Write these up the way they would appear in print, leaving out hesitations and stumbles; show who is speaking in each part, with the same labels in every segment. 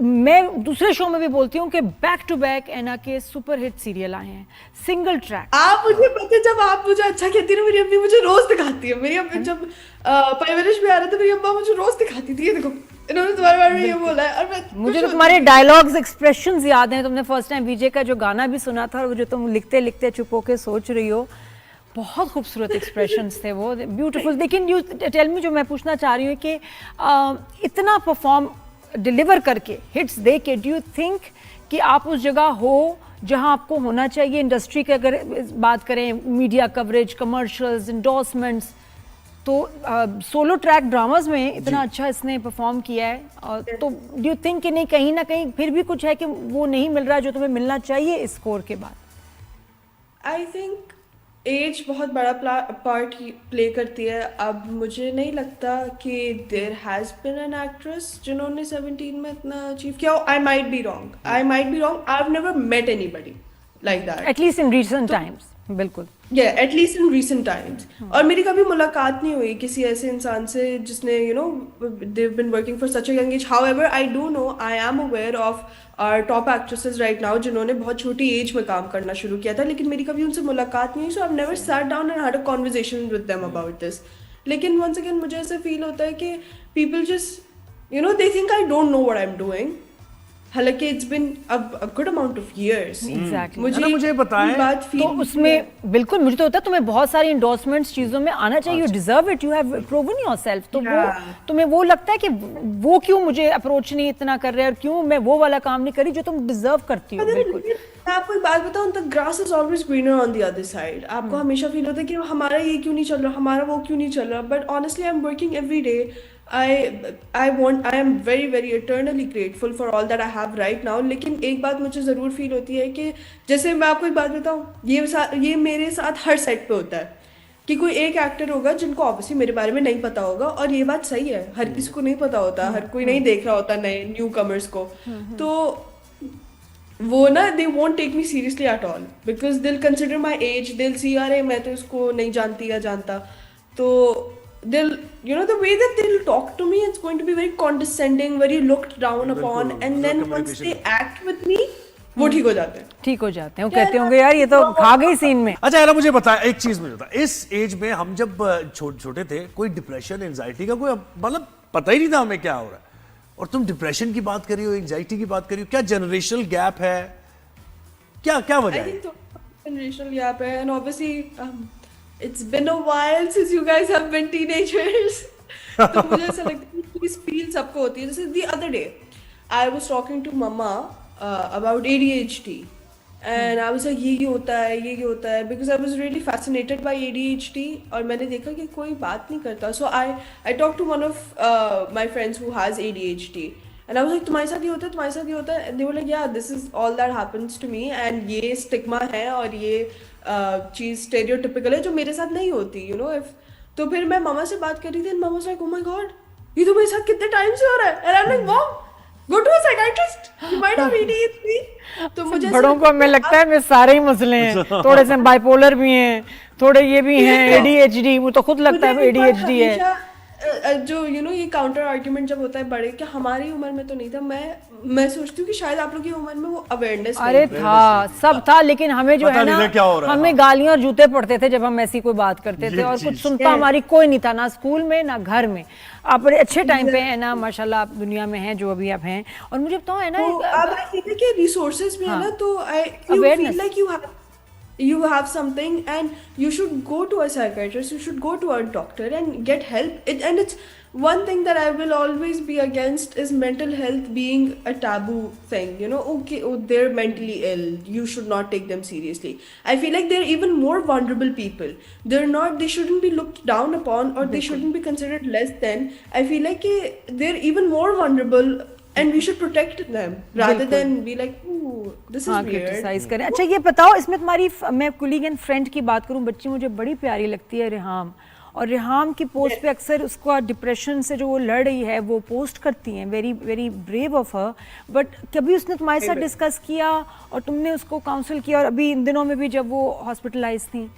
Speaker 1: मैं दूसरे शो में भी बोलती हूँ कि बैक टू बैक एना के सुपर हिट सीरियल आए हैं, सिंगल ट्रैक।
Speaker 2: आप मुझे पता है, जब आप मुझे अच्छा कहती है ना, मेरी अम्मी मुझे रोज दिखाती है। मेरी अम्मी जब परवरिश में आ रहा था, मेरी अम्मा मुझे रोज दिखाती थी, ये देखो इन्होंने तुम्हारे बारे में ये बोला है। और मैं
Speaker 1: मुझे
Speaker 2: खुश
Speaker 1: तो
Speaker 2: होती
Speaker 1: तुम्हारे
Speaker 2: थी।
Speaker 1: डायलॉग्स एक्सप्रेशंस याद हैं। तुमने फर्स्ट टाइम विजय का जो गाना भी सुना था, वो जो तुम लिखते लिखते चुप होके सोच रही हो, बहुत खूबसूरत एक्सप्रेशंस थे वो, ब्यूटीफुल। लेकिन यू टेल मी, जो मैं पूछना चाह रही हूँ कि इतना परफॉर्म डिलीवर करके, हिट्स दे के, डू यू थिंक कि आप उस जगह हो जहां आपको होना चाहिए? इंडस्ट्री की अगर बात करें, मीडिया कवरेज, कमर्शियल्स, इंडोर्समेंट्स, तो सोलो ट्रैक ड्रामास में इतना अच्छा इसने परफॉर्म किया है, तो डू यू थिंक कि नहीं, कहीं ना कहीं फिर भी कुछ है कि वो नहीं मिल रहा जो तुम्हें मिलना चाहिए इस स्कोर के बाद?
Speaker 2: आई थिंक एज बहुत बड़ा पार्ट प्ले करती है। अब मुझे नहीं लगता कि there has been an actress जिन्होंने 17 में इतना अचीव किया। I might be wrong, I might be wrong, I have never met anybody like that.
Speaker 1: At least in recent times, बिल्कुल।
Speaker 2: Yeah, at least in recent times. और मेरी कभी मुलाकात नहीं हुई किसी ऐसे इंसान से जिसने they've been working for such a young age. However, I do know, I am aware of our top actresses right now जिन्होंने बहुत छोटी एज में काम करना शुरू किया था, लेकिन मेरी कभी उनसे मुलाकात नहीं हुई, so I've never sat down and had a conversation with them about this. लेकिन once again मुझे ऐसे फील होता है कि people just they think I don't know what I'm doing. हालांकि it's been a good amount of years.
Speaker 1: Exactly.
Speaker 3: मुझे बताएं
Speaker 2: बात
Speaker 1: तो उसमें बिल्कुल मुझे तो होता है तुम्हें बहुत सारी इंडोर्समेंट्स चीजों में आना चाहिए, you deserve it, you have proven yourself. तो वो तुम्हें वो लगता है कि वो क्यों मुझे अप्रोच नहीं इतना कर रहे हैं, और क्यों मैं वो वाला काम नहीं करी जो तुम डिजर्व करती हो? बिल्कुल।
Speaker 2: मैं आपको एक बात बताऊं, the grass is always greener on the other side. आपको हमेशा फील होता है कि हमारा ये क्यों नहीं चल रहा, हमारा वो क्यों नहीं चल रहा, but honestly I am working every day. I am very very eternally grateful for all that I have right now। लेकिन एक बात मुझे ज़रूर फील होती है कि जैसे मैं आपको एक बात बताऊं, ये मेरे साथ हर सेट पे होता है कि कोई एक एक्टर होगा जिनको ऑब्वियसली मेरे बारे में नहीं पता होगा, और ये बात सही है, हर किसी को नहीं पता होता, हर कोई नहीं देख रहा होता नए न्यू कमर्स को। तो वो ना they won't take me seriously at all, because they'll consider my age, they'll see अरे मैं तो इसको नहीं जानती या जानता, तो they'll the way that they'll talk to me, it's going to be very condescending, very looked down upon, and then once they act with me वो ठीक हो जाते हैं।
Speaker 1: ठीक हो जाते हैं, वो कहते होंगे यार ये तो खा गई सीन में।
Speaker 3: अच्छा यार, मुझे बता, एक चीज मुझे बता, इस एज में हम जब छोटे थे, कोई डिप्रेशन एंजाइटी का कोई मतलब पता ही नहीं था हमें क्या हो रहा है, और तुम डिप्रेशन की बात करी हो, एंजाइटी की बात करी हो, क्या जनरेशनल गैप है, क्या वजह है?
Speaker 2: I think तो generational gap है, and obviously it's been a while since you guys have been teenagers। तो मुझे ऐसा लगता है कि इस फील सबको होती है। जैसे the other day I was talking to mama about ADHD, and I was like ये होता है, ये होता है, because I was really fascinated by ADHD, और मैंने देखा कि कोई बात नहीं करता। So I talked to one of my friends who has ADHD, and I was like तुम्हारे साथ ये होता है, तुम्हारे साथ ये होता है, and they were like yeah, this is all that happens to me, and ये स्टिग्मा है और ये चीज स्टेरियोटिपिकल है जो मेरे साथ नहीं होती, if तो फिर मैं मामा से बात कर रही थी, and mama was like oh my god, ये तो मेरे साथ कितने टाइम से हो रहा है, and I'm like mom, go to a psychiatrist, you might have ADHD। तो मुझे
Speaker 1: बड़ों को हमें लगता है मैं सारे ही मसले हैं, थोड़े से बाइपोलर भी हैं, थोड़े ये भी हैं, ADHD, वो तो खुद लगता है ADHD है।
Speaker 2: जो ये काउंटर आर्ग्यूमेंट जब होता है बड़े, कि हमारी उम्र में तो नहीं था, मैं सोचती हूँ कि शायद आप लोग की उम्र में वो अवेयरनेस
Speaker 1: अरे था, सब था, लेकिन हमें जो है ना, हमें गालियां और जूते पड़ते थे जब हम ऐसी कोई बात करते थे, और कुछ सुनता हमारी कोई नहीं था, ना स्कूल में ना घर में। आप बड़े अच्छे टाइम पे है ना, माशाल्लाह आप दुनिया में हैं जो अभी आप हैं। और मुझे बताओ है ना,
Speaker 2: अब आई फील कि रिसोर्सेज भी है ना, तो I feel like you have something and you should go to a psychiatrist, you should go to a doctor and get help. And it's one thing that I will always be against is mental health being a taboo thing, okay, they're mentally ill, you should not take them seriously. I feel like they're even more vulnerable people, they shouldn't be looked down upon, or they shouldn't be considered less than. I feel like they're even more vulnerable, and we should protect them rather than be like ooh, this is weird,
Speaker 1: criticise करें। अच्छा ये बताओ, इसमें तुम्हारी, मैं colleague and friend की बात करूं, बच्ची मुझे बड़ी प्यारी लगती है, रेहाम, और रेहाम की पोस्ट पे अक्सर उसका डिप्रेशन से जो वो लड़ रही है वो पोस्ट करती हैं, very very brave of her, but कभी उसने तुम्हारे साथ डिस्कस किया और तुमने उसको काउंसिल किया? और अभी इन दिनों में भी जब वो हॉस्पिटलाइज थी।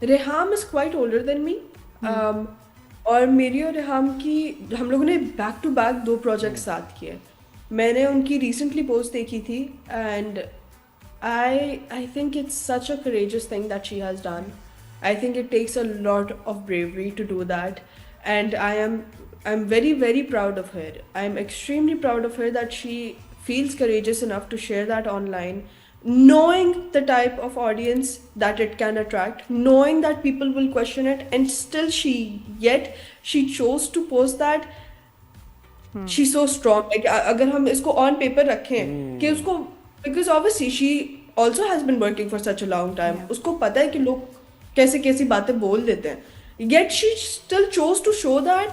Speaker 2: Reham is quite older than me, और मेरी और रेहाम की, हम लोगों ने बैक टू बैक 2 प्रोजेक्ट साथ किए। मैंने उनकी रिसेंटली पोस्ट देखी थी and I think it's such a courageous thing that she has done. I think it takes a lot of bravery to do that, and I'm very very proud of her. I'm extremely proud of her that she feels courageous enough to share that online, knowing the type of audience that it can attract, knowing that people will question it, and still she chose to post that. She's so strong. Like अगर हम इसको on paper रखें कि उसको, because obviously she also has been working for such a long time. उसको पता है कि लोग कैसे कैसी बातें बोल देते हैं, yet she still chose to show that.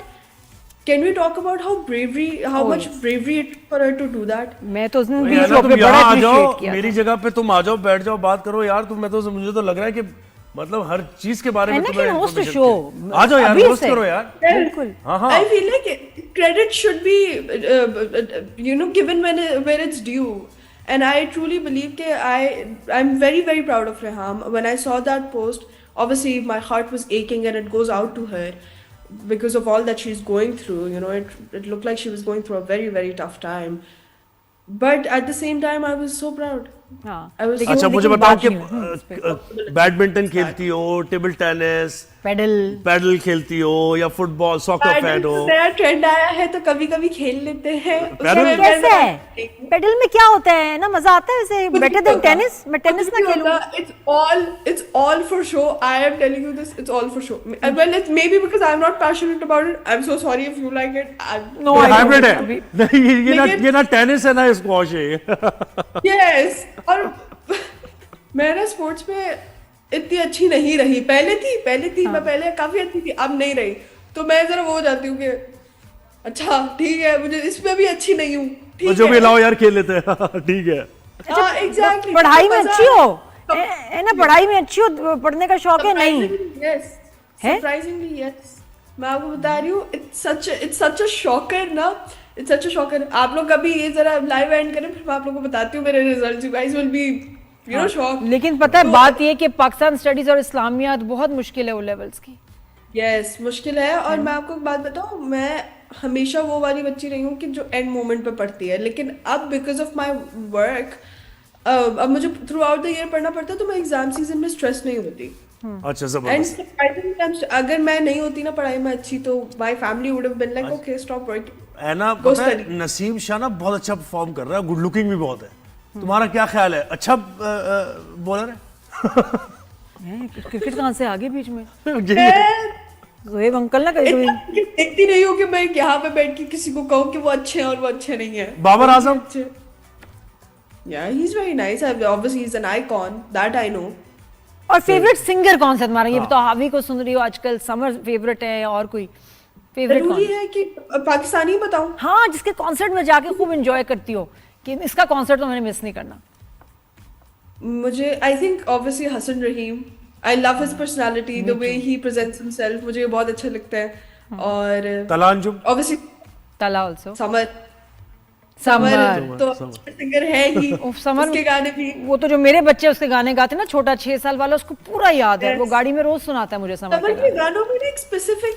Speaker 2: Can we talk about how much bravery it took for her to do that?
Speaker 1: मैं तो उस दिन
Speaker 3: भाई,
Speaker 1: बीच
Speaker 3: है ना,
Speaker 1: रोड
Speaker 3: तुम
Speaker 1: पे बड़ा
Speaker 3: यहाँ आ जाओ,
Speaker 1: अप्रिशिएट किया
Speaker 3: मेरी जगह पे तुम आ जाओ, बैठ जाओ, बात करो यार. तुम मुझे तो लग रहा है कि मतलब हर चीज के बारे में
Speaker 1: था.
Speaker 3: तुम्हें
Speaker 1: लेकिन होस्ट
Speaker 3: information
Speaker 1: शो
Speaker 3: चाहिए. आ जाओ यार,
Speaker 1: अभी
Speaker 3: होस्ट
Speaker 1: से.
Speaker 3: करो यार.
Speaker 1: बिल्कुल.
Speaker 3: हाँ हाँ.
Speaker 2: I feel like credit should be, given where it's due. And I truly believe that I'm very very proud of Reham. When I saw that post, obviously my heart was aching, and it goes out to her because of all that she's going through. It looked like she was going through a very very tough time. But at the same time, I was so proud.
Speaker 1: हाँ.
Speaker 2: I was
Speaker 1: लेकिन
Speaker 3: अच्छा
Speaker 1: वो
Speaker 3: मुझे
Speaker 1: लेकिन
Speaker 3: बताओ
Speaker 1: बात
Speaker 3: कि
Speaker 1: नहीं हुई उस पे.
Speaker 3: बैडमिंटन खेलती हो, टेबल टेनिस,
Speaker 1: पेडल.
Speaker 3: पैडल खेलती हो, या फुटबॉल, सॉकर फैन हो?
Speaker 2: नया ट्रेंड आया है तो कभी कभी खेल लेते हैं.
Speaker 3: पैडल
Speaker 2: उसमें
Speaker 1: कैसे है? पेडल में क्या होता है ना, मजा आता है वैसे. Better than tennis. मैं टेनिस ना खेलूं.
Speaker 2: It's all for show. I am telling you this. It's all for show. Well, it's maybe because I'm not passionate about it. I'm so sorry if you like it.
Speaker 1: No, I don't.
Speaker 3: Hybrid है.
Speaker 1: अभी-
Speaker 3: नहीं,
Speaker 2: लेकिन-
Speaker 3: ये ना tennis है ना squash है ये.
Speaker 2: Yes. और मैं ना स्पोर्ट्स में इतनी अच्छी नहीं रही. पहले थी. मैं पहले काफी अच्छी थी. अब नहीं रही. तो मैं जरा वो हो जाती हूँ कि अच्छा ठीक है, मुझे इसमें भी अच्छी नहीं हूँ.
Speaker 3: तो जो भी लाओ यार खेल लेते हैं. ठीक है.
Speaker 2: हाँ, exactly.
Speaker 1: पढ़ाई में
Speaker 2: मजा-
Speaker 1: अच्छी हो. है ना, पढ़ाई में अच्छी हो, पढ़ने का शौक है नहीं.
Speaker 2: Yes.
Speaker 1: है?
Speaker 2: Surprisingly, yes. मैं आपको बता रही हूँ, it's such a shocker ना. It's such a shocker. आप लोग कभी ये जरा लाइव एंड करें, फिर मैं आप लोगों को बताती हूँ मेरे results. You guys will be, shocked.
Speaker 1: लेकिन पता है
Speaker 2: तो-
Speaker 1: बात ये कि पाकिस्तान स्टडीज और इस्लामियात बहुत मुश्किल है वो लेवल्स की.
Speaker 2: Yes, मुश्किल है. और मैं आपको एक बात बताऊँ, मैं हमेशा वो वाली बच्ची रही हूँ कि जो एंड मोमेंट पे पढ़ती है. लेकिन अब बिकॉज ऑफ माई वर्क अब मुझे थ्रू आउट द ईयर पढ़ना पड़ता है, तो मैं एग्जाम सीजन में स्ट्रेस नहीं होती.
Speaker 3: अच्छा
Speaker 2: एंड
Speaker 3: जबरदस्त.
Speaker 2: अगर मैं नहीं होती ना पढ़ाई में अच्छी, तो my family would have been like okay stop working.
Speaker 3: है ना,
Speaker 2: Go
Speaker 3: पता है
Speaker 2: study.
Speaker 3: नसीम शाह ना बहुत अच्छा परफॉर्म कर रहा है, गुड लुकिंग भी बहुत है. तुम्हारा क्या ख्याल है? अच्छा बॉलर है?
Speaker 1: क्रिकेट कहाँ से आगे बीच में.
Speaker 3: यही है.
Speaker 1: जोएब अंकल ना कभी कभी.
Speaker 2: देखती नहीं हूँ कि मैं यहाँ पे बैठ के किसी को कहूँ कि वो अच्छे हैं और वो अच्छे नहीं है.
Speaker 3: Babar Azam?
Speaker 2: Yeah, he's very nice. Obviously, he's an icon. That I know.
Speaker 1: और फेवरेट सिंगर कौन सा तुम्हारा? ये बताओ. हावी को सुन रही हो आजकल, समर फेवरेट है और कोई फेवरेट
Speaker 2: जरूरी
Speaker 1: कौन?
Speaker 2: है कि पाकिस्तानी बताऊं?
Speaker 1: हाँ, जिसके कॉन्सर्ट में जाके खूब एंजॉय करती हो कि इसका कॉन्सर्ट तो मैंने मिस नहीं करना.
Speaker 2: मुझे I think obviously Hassan Rahim. I love his personality, the way he presents himself. मुझे बहुत अच्छा लगता है. और
Speaker 3: तलांजुम?
Speaker 2: obviously
Speaker 1: तला ऑल्सो.
Speaker 2: समर
Speaker 1: समर
Speaker 2: तो सिंगर है ही.
Speaker 1: समर
Speaker 2: उसके गाने भी.
Speaker 1: वो तो जो मेरे बच्चे उसके गाने गाते हैं ना, छोटा 6 साल वाला, उसको पूरा याद है. वो गाड़ी में रोज सुनाता है मुझे समर
Speaker 2: समर
Speaker 1: के
Speaker 2: के
Speaker 1: गाने.
Speaker 2: गानों में एक स्पेसिफिक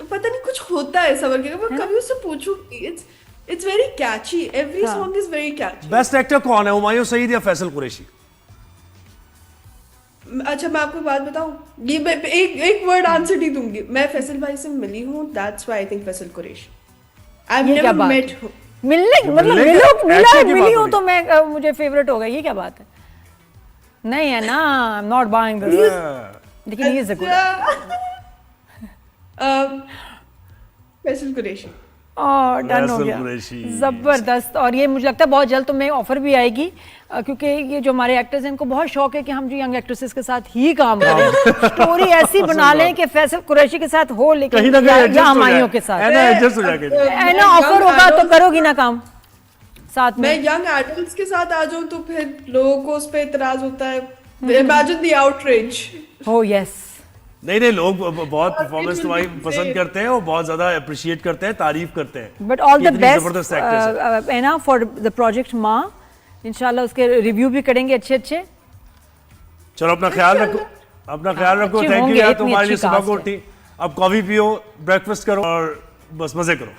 Speaker 2: पता नहीं कुछ होता है समर के. मैं कभी उससे पूछूंगी. It's very catchy. Every
Speaker 1: हाँ.
Speaker 2: song is very catchy.
Speaker 3: Best actor कौन है, हुमायूं सईद या फैसल कुरैशी?
Speaker 2: अच्छा मैं आपको एक बात बताऊं, ये मैं एक वर्ड आंसर नहीं दूंगी. मैं फैसल भाई से मिली हूँ. That's why I think Faisal Qureshi. I've
Speaker 1: ये क्या
Speaker 2: never
Speaker 1: बात
Speaker 2: met
Speaker 1: है?
Speaker 2: him.
Speaker 1: मिलने मतलब
Speaker 3: ऐसे की
Speaker 1: मिली
Speaker 3: बात
Speaker 1: हूँ
Speaker 3: हो
Speaker 1: तो मैं मुझे फेवरेट होगा, ये क्या बात है? नहीं है ना. I am not buying this. लेकिन he is a good.
Speaker 2: Faisal Qureshi.
Speaker 1: और डन हो
Speaker 3: फैसल
Speaker 1: गया.
Speaker 3: कुरैशी.
Speaker 1: जबरदस्त. और ये मुझे लगता है बहुत जल्द तुम्हें ऑफर भी आएगी, क्योंकि ये जो हमारे एक्टर्स हैं इनको बहुत शौक है कि हम जो यंग एक्ट्रेसेस के साथ ही काम करें. स्टोरी ऐसी बना लें कि फैसल कुरैशी के साथ हो, लेकिन
Speaker 3: कहीं ना कहीं
Speaker 1: या
Speaker 3: एडजस्ट हो
Speaker 1: हमायूं
Speaker 3: जाए.
Speaker 1: के साथ
Speaker 3: है ना, एडजस्ट हो जाएगा.
Speaker 1: है ना. ऑफर होगा तो करोगी ना काम साथ
Speaker 2: मैं
Speaker 1: में.
Speaker 2: यंग एडल्ट्स के साथ आ जाऊं तो फिर लोगों को उस पे इतराज होता है. Imagine the outrage.
Speaker 1: हो यस.
Speaker 3: नहीं लोग बहुत परफॉर्मेंस
Speaker 2: will
Speaker 3: तुम्हारी
Speaker 2: be
Speaker 3: पसंद
Speaker 2: insane.
Speaker 3: करते हैं और बहुत ज्यादा अप्रिशिएट करते हैं, तारीफ करते हैं.
Speaker 1: बट ऑल द
Speaker 3: इतनी जबरदस्त एक्ट्रेस है.
Speaker 1: बेस्ट है ना फॉर द प्रोजेक्ट माँ. इंशाल्लाह उसके रिव्यू भी करेंगे अच्छे.
Speaker 3: चलो अपना ख्याल रखो, अपना ख्याल रखो.
Speaker 1: अच्छे
Speaker 3: थैंक यू
Speaker 1: होंगे,
Speaker 3: यार,
Speaker 1: इतनी
Speaker 3: तुम्हारे लिए
Speaker 1: अच्छी
Speaker 3: सुबह
Speaker 1: cast
Speaker 3: को
Speaker 1: है.
Speaker 3: उठी, अब कॉफी पियो, ब्रेकफास्ट करो और बस मजे करो.